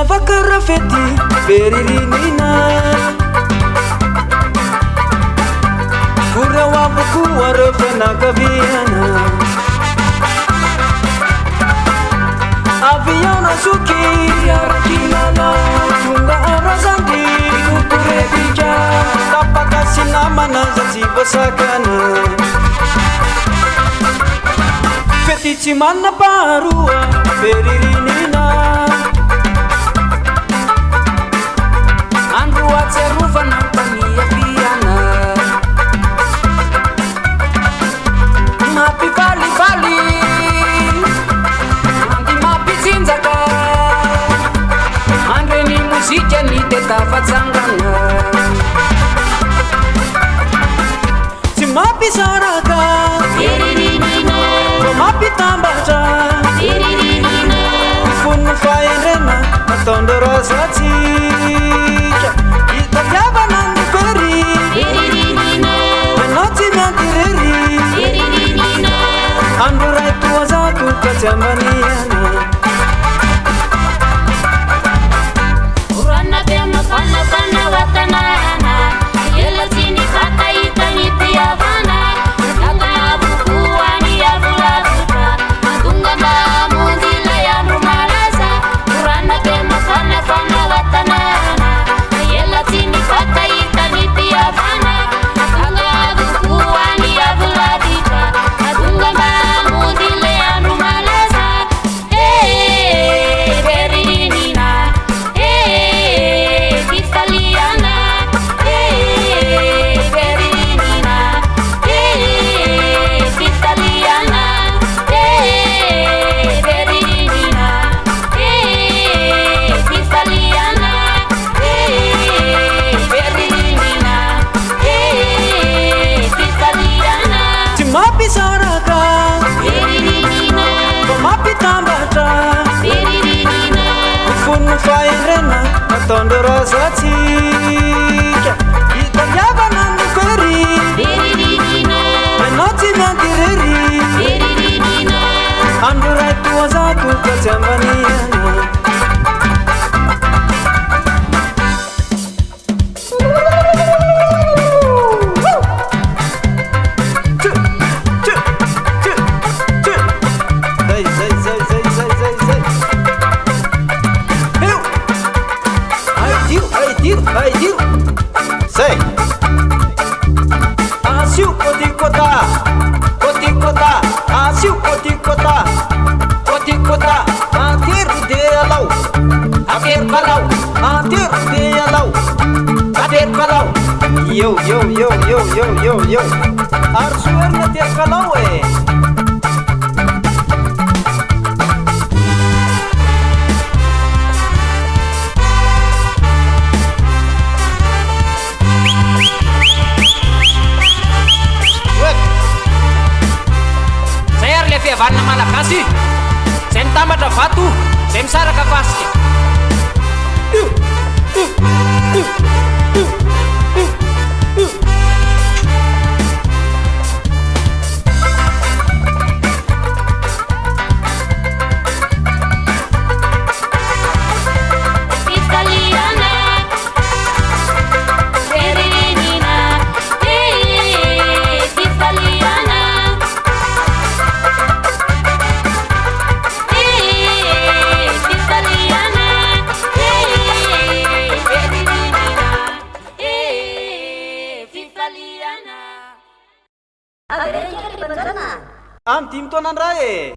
Vakarafeti beririnina Kurawabuku warafana kaviana Aviana suki yarakilala Tunga arazandi kukurebija Tapakasina manazazi basakana Fetici mana barua beririnina Mapi bali-bali Nanti mapi cinzaka Andre ni musik ni tetafat sanggana Si mapi saraka Diririnina Mapi tambaca Diririnina Funu fayen rena Matondo rasa cika Italiaba nandu peri Diririnina Menoti nantireri Diririnina Andurai tua satu kecamaniana Urana bema fana fana watanana Yela sini kata itani tiavana Naga buku wani ya bulabuta Matunga ba mundila ya rumalasa Urana bema fana fana watanana Yela sini kata itani tiavana Naga buku wani ya bulabuta Matunga ba mundila ya rumalasa Berinina Vitaliana Berinina Vitaliana Berinina Vitaliana Berinina Vitaliana Mapi saraka Berinina Mapi tambaca Berinina Funu fayen rena Matondo rasa cika Italiaba nandu peri Berinina Menoti nantireri Berinina Andurai tua satu kecamaniana Say Asiu koti kota Asiu koti kota Akhir dialau Akhir kalau Akhir dialau Akhir kalau Yo Harus warna tiap kalau Vanna Malakasi, Sentama da Fatu, Semsara Kavaski. Am tim tonan rae